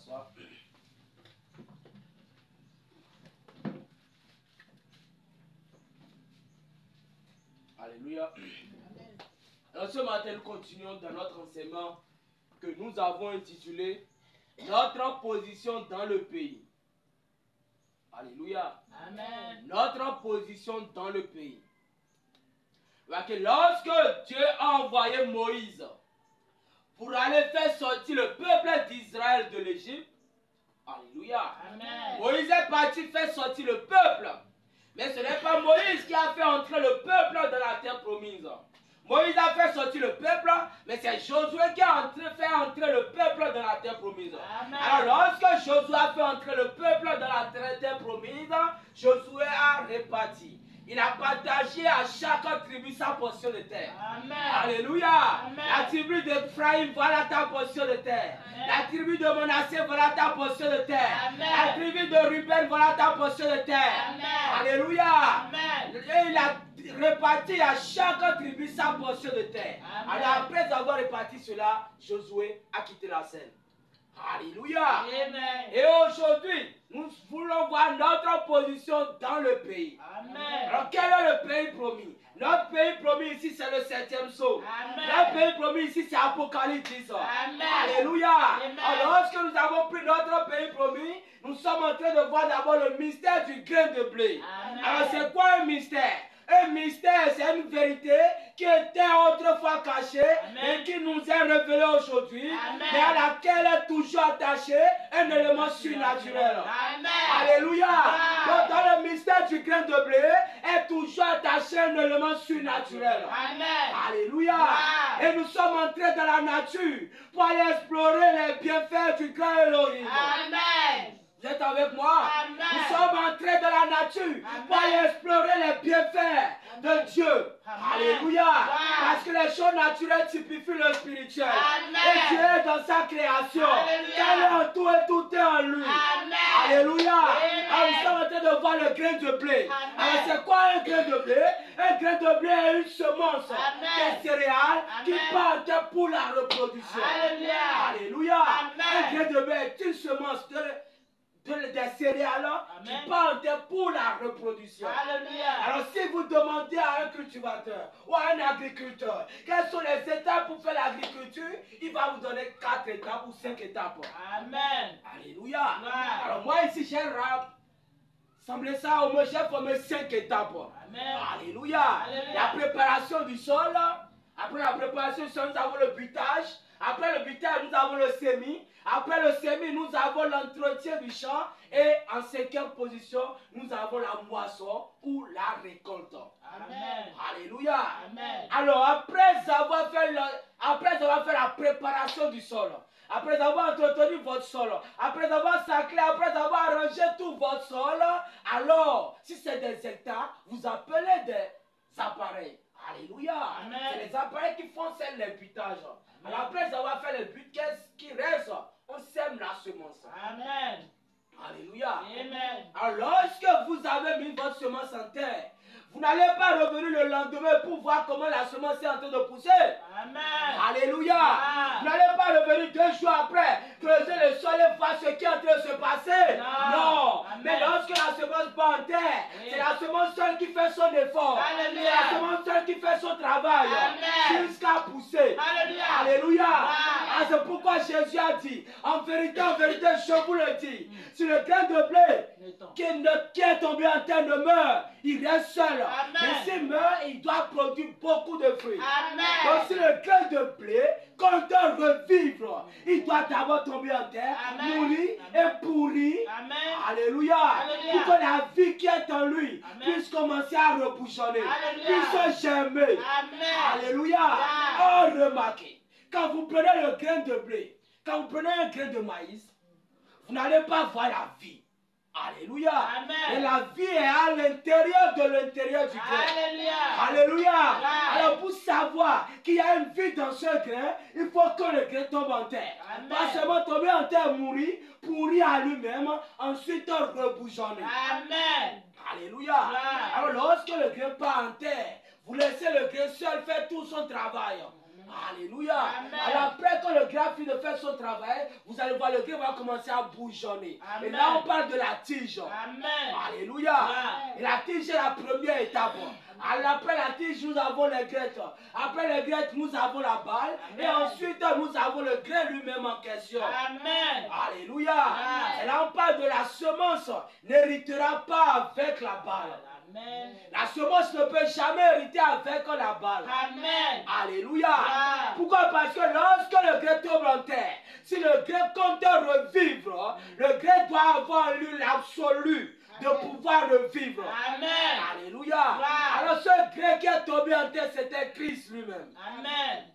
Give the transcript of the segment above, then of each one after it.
s'asseoir. Alléluia. Alors ce matin, nous continuons dans notre enseignement que nous avons intitulé Notre position dans le pays. Alléluia. Amen. Notre position dans le pays. Parce que lorsque Dieu a envoyé Moïse pour aller faire sortir le peuple d'Israël de l'Égypte, alléluia. Amen. Moïse est parti faire sortir le peuple. Mais ce n'est pas Moïse qui a fait entrer le peuple dans la terre promise. Moïse a fait sortir le peuple, mais c'est Josué qui a fait entrer le peuple dans la terre promise. Amen. Alors lorsque Josué a fait entrer le peuple dans la terre promise, Josué a réparti. Il a partagé à chaque tribu sa portion de terre. Amen. Alléluia. Amen. La tribu d'Ephraïm, voilà ta portion de terre. Amen. La tribu de Manassé, voilà ta portion de terre. Amen. La tribu de Ruben, voilà ta portion de terre. Amen. Alléluia. Amen. Et il a réparti à chaque tribu sa portion de terre. Amen. Alors après avoir réparti cela, Josué a quitté la scène. Alléluia. Amen. Et aujourd'hui, nous voulons voir notre position dans le pays. Amen. Alors quel est le pays promis? Notre pays promis ici, c'est le 7e psaume. Amen. Notre pays promis ici, c'est Apocalypse 10. Amen. Alléluia. Amen. Alors lorsque nous avons pris notre pays promis, nous sommes en train de voir d'abord le mystère du grain de blé. Amen. Alors c'est quoi un mystère? Un mystère, c'est une vérité qui était autrefois cachée, mais qui nous est révélée aujourd'hui, mais à laquelle est toujours attaché un élément surnaturel. Amen. Alléluia. Amen. Donc dans le mystère du grain de blé est toujours attaché un élément surnaturel. Amen. Alléluia. Amen. Et nous sommes entrés dans la nature pour aller explorer les bienfaits du grand Elohim. Amen. Vous êtes avec moi? Amen. Nous sommes entrés dans la nature pour aller explorer les bienfaits de Dieu. Amen. Alléluia. Amen. Parce que les choses naturelles typifient le spirituel. Amen. Et Dieu est dans sa création. Alléluia. Qu'elle est en tout et tout est en lui. Amen. Alléluia. Amen. Alors nous sommes en train de voir le grain de blé. Amen. Alors c'est quoi un grain de blé? Un grain de blé est une semence Amen. des céréales qui Amen. part pour la reproduction. Alléluia. Alléluia. Amen. Un grain de blé est une semence des céréales Amen. qui partent pour la reproduction. Alléluia. Alors si vous demandez à un cultivateur ou à un agriculteur quelles sont les étapes pour faire l'agriculture, il va vous donner 4 étapes ou 5 étapes. Amen. Alléluia. Ouais. Alors moi ici j'ai semblé ça au moins j'ai formé 5 étapes. Amen. Alléluia. Alléluia. La préparation du sol. Après la préparation du sol, nous avons le butage. Après le butage, nous avons le semis. Après le semis, nous avons l'entretien du champ. Et en 5e position, nous avons la moisson ou la récolte. Amen. Alléluia. Amen. Alors, après avoir fait la préparation du sol, après avoir entretenu votre sol, après avoir saclé, après avoir arrangé tout votre sol, alors, si c'est des hectares, vous appelez des appareils. Alléluia. Amen. C'est les appareils qui font l'imputage. Alors, après avoir fait le but, qu'est-ce qui reste? On sème la semence. Amen. Alléluia. Amen. Alors, lorsque vous avez mis votre semence en terre, vous n'allez pas revenir le lendemain pour voir comment la semence est en train de pousser. Amen. Alléluia. Ah. Vous n'allez pas revenir 2 jours après, creuser le sol et voir ce qui est en train de se passer. Non. Amen. Mais lorsque la semence part en terre, Oui. c'est la semence seule qui fait son effort. Alléluia. C'est la semence seule qui fait son travail. Amen. Jusqu'à pousser. Alléluia. Alléluia. Ah. Ah, c'est pourquoi Jésus a dit, en vérité, je vous le dis, si le grain de blé qui est tombé en terre ne meurt, il reste seul. Amen. Mais s'il meurt, il doit produire beaucoup de fruits. Amen. Donc si le grain de blé, quand il doit revivre, il doit d'abord tomber en terre, Amen. mourir et pourrir. Amen. Alléluia. Alléluia. Pour que la vie qui est en lui Amen. puisse commencer à rebouchonner, Alléluia. puisse germer. Amen. Alléluia. Ah. Oh, remarquez, quand vous prenez le grain de blé, quand vous prenez un grain de maïs, vous n'allez pas voir la vie. Alléluia. Amen. Et la vie est à l'intérieur de l'intérieur du grain. Alléluia. Alléluia. Amen. Alors pour savoir qu'il y a une vie dans ce grain, il faut que le grain tombe en terre. Amen. Pas seulement tomber en terre, mourir, pourrir à lui-même, ensuite rebouchonner. Amen. Alléluia. Amen. Alors lorsque le grain part en terre, vous laissez le grain seul faire tout son travail. Alléluia. Amen. Alors après que le grain a fini de faire son travail, vous allez voir, le grec va commencer à bourgeonner. Amen. Et là, on parle de la tige. Amen. Alléluia. Amen. Et la tige est la première étape. Alors, après la tige, nous avons les grecs. Après les grecs, nous avons la balle. Amen. Et ensuite, nous avons le grec lui-même en question. Amen. Alléluia. Amen. Et là, on parle de la semence. N'héritera pas avec la balle. Amen. La semence ne peut jamais hériter avec la balle. Amen. Alléluia. Amen. Pourquoi? Parce que lorsque le grec tombe en terre, si le grec compte revivre, le grec doit avoir lui l'absolu de pouvoir revivre. Amen. Alléluia. Amen. Alors ce grec qui est tombé en terre, c'était Christ lui-même. Amen.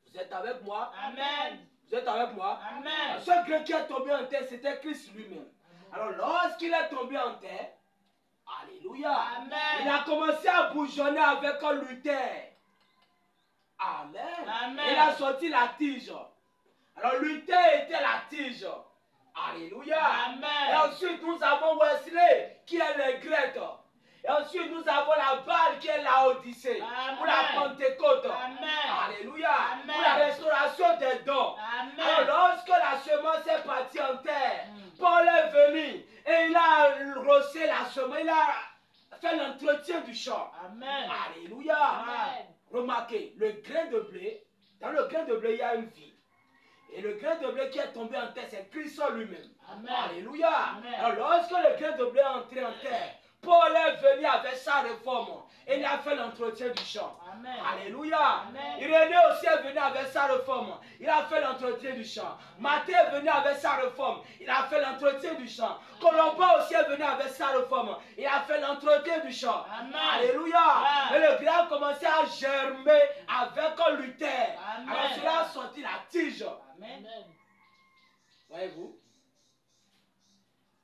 Vous êtes avec moi? Amen. Vous êtes avec moi? Amen. Ce grec qui est tombé en terre, c'était Christ lui-même. Alors lorsqu'il est tombé en terre, alléluia, Amen. il a commencé à bourgeonner avec Luther. Amen. Amen. Il a sorti la tige. Alors Luther était la tige. Alléluia. Amen. Et ensuite nous avons Wesley qui est le grec. Et ensuite nous avons la balle qui est la Odyssée. Amen. Pour la Pentecôte. Amen. Alléluia. Amen. Pour la restauration des dons. Amen. Alors lorsque la semence est partie en terre, Paul est venu et il a rossé la semence. Il a fait l'entretien du champ. Amen. Alléluia. Amen. Remarquez, le grain de blé, dans le grain de blé, il y a une vie. Et le grain de blé qui est tombé en terre, c'est Christ lui-même. Amen. Alléluia. Amen. Alors lorsque le grain de blé est entré en terre, Paul est venu avec sa réforme. Et il a fait l'entretien du champ. Amen. Alléluia. Amen. Irénée aussi est venu avec sa réforme. Il a fait l'entretien du champ. Matthieu est venu avec sa réforme. Il a fait l'entretien du champ. Colomba aussi est venu avec sa réforme. Il a fait l'entretien du champ. Amen. Alléluia. Amen. Et le grain a commencé à germer avec Luther. Amen. Alors cela a sorti la tige. Amen. Voyez-vous?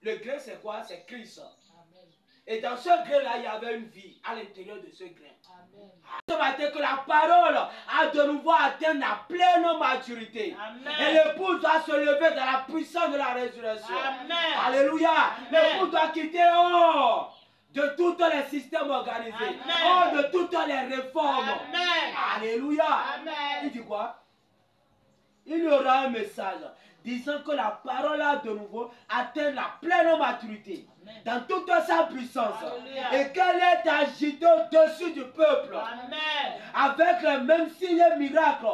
Le grain c'est quoi? C'est Christ. Amen. Et dans ce grain-là, il y avait une vie à l'intérieur de ce grain. Amen. Ce matin, que la parole a de nouveau atteint la pleine maturité. Amen. Et l'épouse doit se lever dans la puissance de la résurrection. Amen. Alléluia. Amen. L'épouse doit quitter hors de tous les systèmes organisés, Amen. hors de toutes les réformes. Amen. Alléluia. Amen. Il dit quoi? Il y aura un message disant que la parole a de nouveau atteint la pleine maturité Amen. dans toute sa puissance. Alléluia. Et qu'elle est agitée au-dessus du peuple Amen. avec les mêmes signes et miracles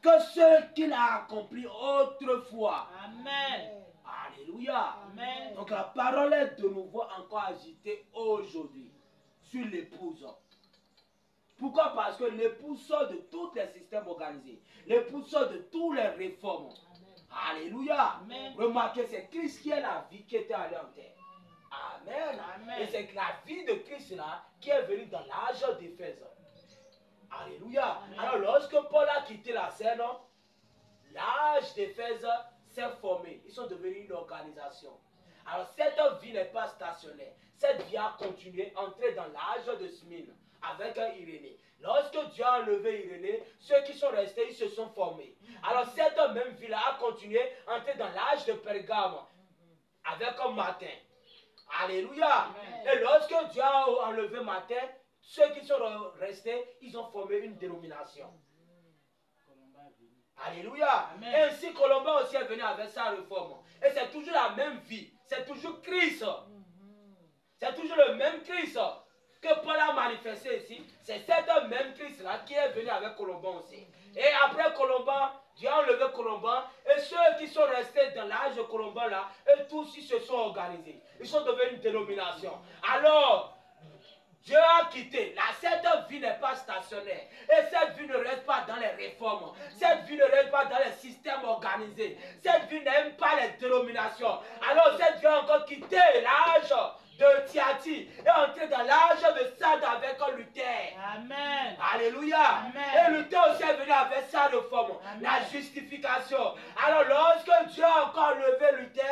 que ceux qu'il a accomplis autrefois. Amen. Alléluia. Amen. Donc la parole est de nouveau encore agitée aujourd'hui sur l'épouse. Pourquoi? Parce que l'épouse sort de tous les systèmes organisés. L'épouse sort de toutes les réformes. Alléluia. Amen. Remarquez, c'est Christ qui est la vie qui était allée en terre. Amen. Amen. Et c'est la vie de Christ là qui est venue dans l'âge d'Éphèse. Alléluia. Amen. Alors lorsque Paul a quitté la scène, l'âge d'Éphèse s'est formé. Ils sont devenus une organisation. Alors cette vie n'est pas stationnaire. Cette vie a continué, entré dans l'âge de Smyrne avec Irénée. Lorsque Dieu a enlevé Irénée, ceux qui sont restés, ils se sont formés. Alors cette même vie-là a continué, entré dans l'âge de Pergame avec Martin. Alléluia. Amen. Et lorsque Dieu a enlevé Martin, ceux qui sont restés, ils ont formé une dénomination. Alléluia. Amen. Et ainsi Colomba aussi est venu avec sa réforme. Et c'est toujours la même vie. C'est toujours Christ. C'est toujours le même Christ que Paul a manifesté ici. C'est cette même Christ-là qui est venu avec Colomba aussi. Et après Colomba, Dieu a enlevé Colomba. Et ceux qui sont restés dans l'âge de Colomba là, eux tous ils se sont organisés. Ils sont devenus une dénomination. Alors, Dieu a quitté. Cette vie n'est pas stationnaire. Et cette vie ne reste pas dans les réformes. Cette vie ne reste pas dans les systèmes organisés. Cette vie n'aime pas les dénominations. Alors cette vie a encore quitté l'âge de Thyatire et entré dans l'âge de Sardes avec Luther. Amen. Alléluia. Amen. Et Luther aussi est venu avec sa réforme, Amen. la justification. Alors lorsque Dieu a encore levé Luther,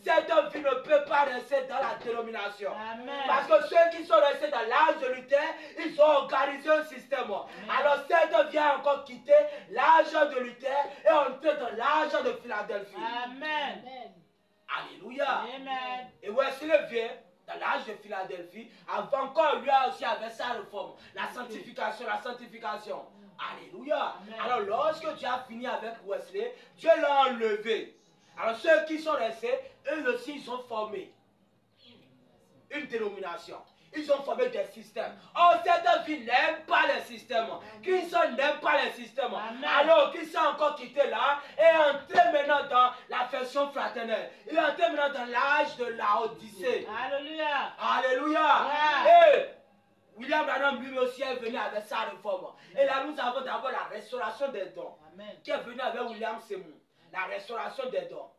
cette vie ne peut pas rester dans la dénomination. Amen. Parce que ceux qui sont restés dans l'âge de Luther, ils ont organisé un système. Alors cette vie a encore quitté l'âge de Luther et entré dans l'âge de Philadelphie. Amen. Alléluia. Amen. Et Wesley vient dans l'âge de Philadelphie, avant qu'on lui a aussi avec sa réforme, la sanctification, la sanctification. Alléluia. Amen. Alors lorsque tu as fini avec Wesley, Dieu l'a enlevé. Alors ceux qui sont restés, eux aussi, ils ont formé une dénomination. Ils ont formé des systèmes. Or, cette vie n'aime pas les systèmes. Christ n'aime pas les systèmes. Amen. Alors, Christ a encore quitté là et est entré maintenant dans l'affection fraternelle. Il est entré maintenant dans l'âge de la Odyssée. Alléluia. Alléluia. Ouais. Et William Branham lui aussi est venu avec sa réforme. Et là, nous avons d'abord la restauration des dons. Amen. Qui est venu avec William Seymour. La restauration des dons.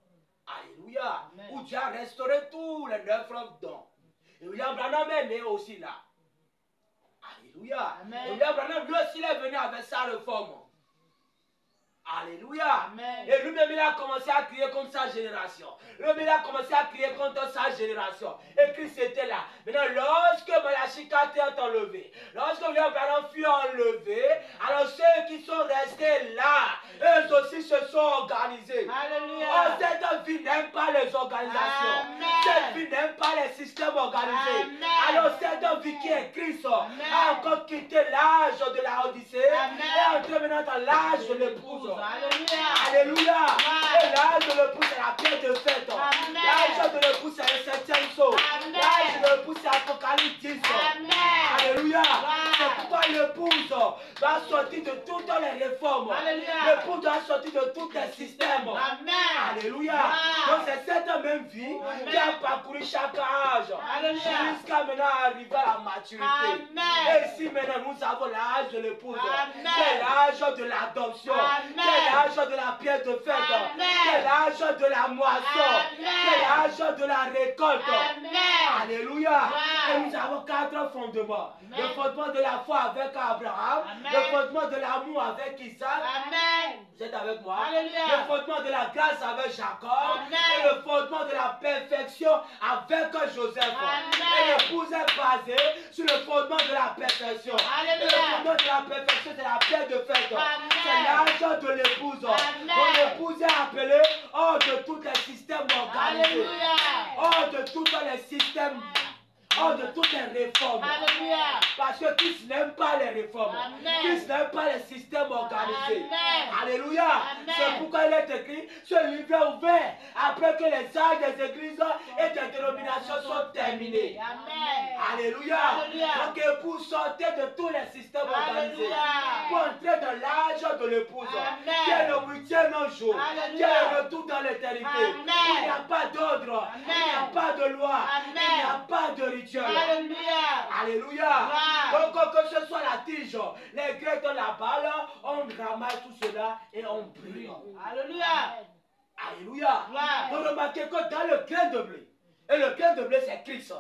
Alléluia. Amen. Où Dieu a restauré tous les 9 dons. Et William Branham est né aussi là. Alléluia. Amen. Et William Branham lui aussi est venu avec sa réforme. Alléluia. Amen. Et lui-même il a commencé à crier contre sa génération. Lui-même il a commencé à crier contre sa génération. Et Christ était là. Maintenant, lorsque Malachi 4 est enlevé, lorsque William Branham fut enlevé, alors ceux qui sont restés là, eux aussi se sont organisés. Alléluia. Oh, cette vie n'aime pas les organisations. Amen. Cette vie n'aime pas les systèmes organisés. Amen. Alors cette vie qui est Christ Amen. a encore quitté l'âge de la Odyssée Amen. et est entré maintenant dans l'âge de l'épouse. Alléluia. Alléluia. Amen. Et l'âge de l'épouse c'est la pierre de fête. Amen. L'âge de l'épouse c'est le 7e saut. Amen. L'âge de l'épouse c'est Apocalypse 10. Amen. Alléluia. Wow. C'est pourquoi l'épouse doit sortir de toutes les réformes. Alléluia. L'épouse doit sortir de tous les systèmes. Amen. Alléluia. Wow. Donc c'est cette même vie Amen. qui a parcouru chaque âge. Alléluia. Jusqu'à maintenant arriver à la maturité. Amen. Et ici maintenant nous avons l'âge de l'épouse. Amen. C'est l'âge de l'adoption. Amen. C'est l'âge de la pierre de fête. Amen. C'est l'âge de la moisson. Amen. C'est l'âge de la récolte. Amen. Alléluia. Wow. Et nous avons 4 fondements. Amen. Le fondement de la foi avec Abraham. Amen. Le fondement de l'amour avec Isaac. Amen. Vous êtes avec moi? Alléluia. Le fondement de la grâce avec Jacob. Amen. Et le fondement de la perfection avec Joseph. Amen. Et l'épouse est basée sur le fondement de la perfection. Alléluia. Et le fondement de la perfection, c'est la pierre de fête. Amen. C'est l'âge de l'épouse. Amen. Donc l'épouse est appelée hors de tous les systèmes organisés. Alléluia. Hors de tous les systèmes. Hors de toutes les réformes. Alléluia. Parce que Christ n'aime pas les réformes. Amen. Christ n'aime pas les systèmes organisés. Amen. Alléluia. Amen. C'est pourquoi il est écrit, ce livre est ouvert après que les âges des églises et des dénominations sont terminés. Amen. Alléluia. Alléluia. Donc pour sortir de tous les systèmes organisés, Alléluia. pour entrer dans l'âge de l'épouse, Amen. qui est le 8e jour, Alléluia. qui est le retour dans l'éternité, Amen. où il n'y a pas d'ordre, il n'y a Amen. pas de loi, Amen. il n'y a pas de rituel. Alléluia. Alléluia. Wow. Donc que ce soit la tige, les Grecs dans la balle, on ramasse tout cela et on brûle. Alléluia. Alléluia. Wow. Donc remarquez que dans le grain de blé, et le grain de blé c'est Christ.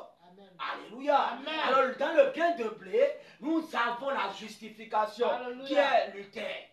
Alléluia. Amen. Alors dans le grain de blé, nous avons la justification Alléluia. qui est Luther.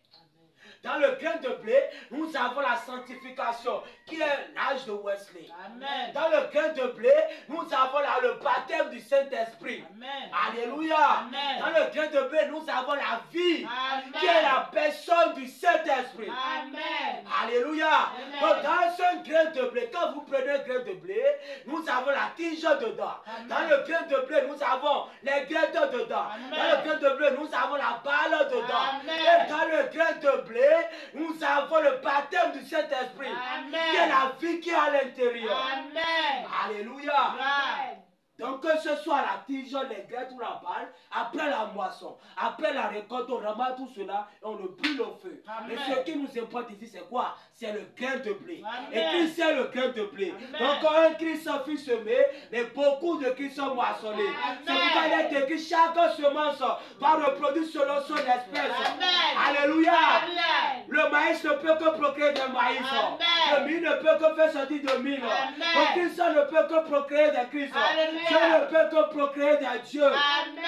Dans le grain de blé, nous avons la sanctification qui est l'âge de Wesley. Amen. Dans le grain de blé, nous avons le baptême du Saint-Esprit. Amen. Alléluia. Amen. Dans le grain de blé, nous avons la vie Amen. qui est la personne du Saint-Esprit. Amen. Alléluia. Amen. Donc dans ce grain de blé, quand vous prenez un grain de blé, nous avons la tige dedans. Amen. Dans le grain de blé, nous avons les graines dedans. Amen. Dans le grain de blé, nous avons la balle dedans. Amen. Et dans le grain de blé, nous avons le baptême du Saint-Esprit. Amen. Qui est la vie qui est à l'intérieur. Amen. Alléluia. Amen. Donc que ce soit la tige, les graines ou la balle, après la moisson, après la récolte, on ramasse tout cela et on le brûle au feu. Amen. Mais ce qui nous importe ici, c'est quoi? C'est le grain de blé. Amen. Et Christ, c'est le grain de blé. Amen. Donc quand un Christ fut semé, mais beaucoup de Christ sont moissonnés. Amen. C'est pourquoi il est écrit, chaque semence va reproduire selon son espèce. Amen. Alléluia. Amen. Le maïs ne peut que procréer des maïs. Amen. Le mil ne peut que faire sortir de mil. Amen. Le Christ ne peut que procréer des Christ. Alléluia. Dieu ne peut que procréer des dieux. Amen.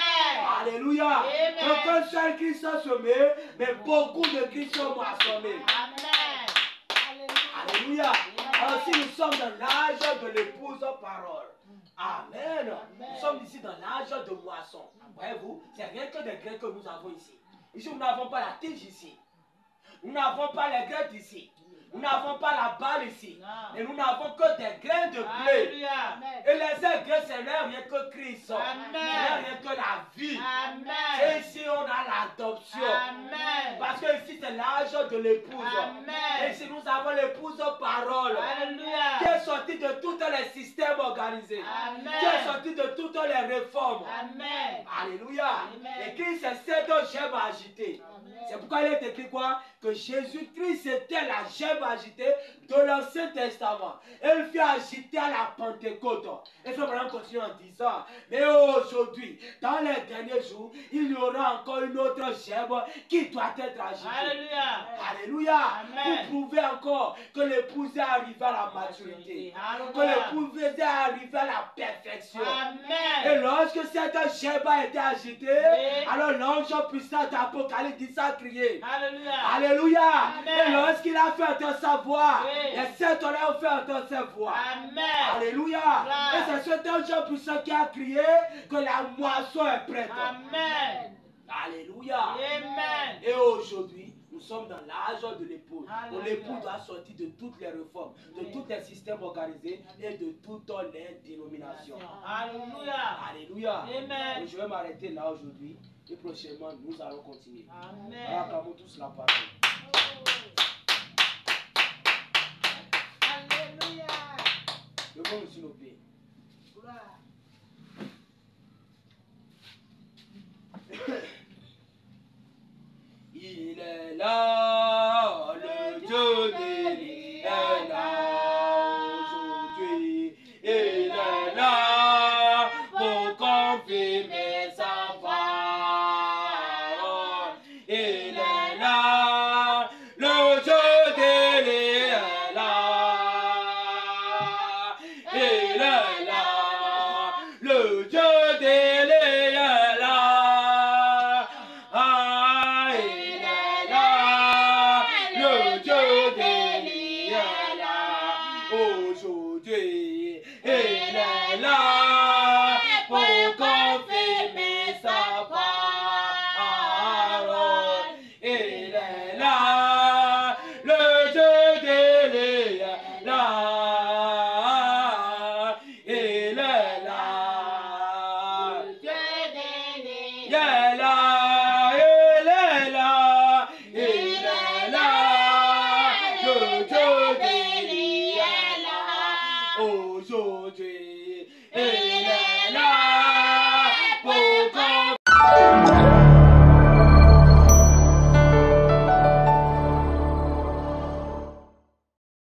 Alléluia. Amen. Donc un seul Christ a semé, mais beaucoup de Christ sont moissonnés. Amen. Alléluia. Alors si nous sommes dans l'âge de l'épouse parole. Amen. Nous sommes ici dans l'âge de moisson. Voyez-vous, c'est rien que des grains que nous avons ici. Ici, nous n'avons pas la tige ici. Nous n'avons pas les graines ici. Nous n'avons pas la balle ici. Non. Mais nous n'avons que des grains de blé. Alléluia. Et les seuls grains, ce n'est rien que Christ. Ce Amen. n'est rien que la vie. Amen. Et ici, on a l'adoption. Amen. Parce que ici, c'est l'âge de l'épouse. Amen. Et ici, nous avons l'épouse parole. Alléluia. Qui est sortie de tous les systèmes organisés. Amen. Qui est sortie de toutes les réformes. Amen. Alléluia. Amen. Et Christ, c'est cette gemme agitée. C'est pourquoi il est écrit quoi? Que Jésus-Christ était la gemme agitée de l'Ancien Testament. Elle fut agitée à la Pentecôte. Et frère Branham continue en disant, mais aujourd'hui, dans les derniers jours, il y aura encore une autre gemme qui doit être agitée. Alléluia. Alléluia. Amen. Pour prouver encore que l'épouse est arrivée à la maturité. Que Alléluia. l'épouse est arrivée à la perfection. Et Amen. lorsque cette gemme a été agitée, Oui. alors l'ange puissant d'Apocalypse dit ça crier. Alléluia. Alléluia. Amen. Et lorsqu'il a fait entendre sa voix, Oui. les sept oreilles ont fait entendre sa voix. Amen. Alléluia. Gloire. Et c'est cet ange puissant qui a crié que la moisson est prête. Amen. Alléluia. Amen. Et aujourd'hui, nous sommes dans l'âge de l'épouse. Où Alléluia. l'époux doit sortir de toutes les réformes, de tous les systèmes organisés et de toutes les dénominations. Alléluia. Alléluia. Amen. Et je vais m'arrêter là aujourd'hui. Et prochainement, nous allons continuer. Amen. Acclamons tous la parole. Alléluia. Levons-nous sur nos pieds. Gloire. Il est là, le Dieu béni est là aujourd'hui. Il est là pour confirmer sa parole. Il est là, le Dieu béni est là. Il est là, le Dieu béni est là. Ah, il est là, le Dieu béni est là. Aujourd'hui, il est là pour confirmer sa parole. Il est là, le Dieu béni est là. Il est là. Dieu béni. Il est là, il est là, il est là, le Dieu béni est là. Aujourd'hui, il est là pour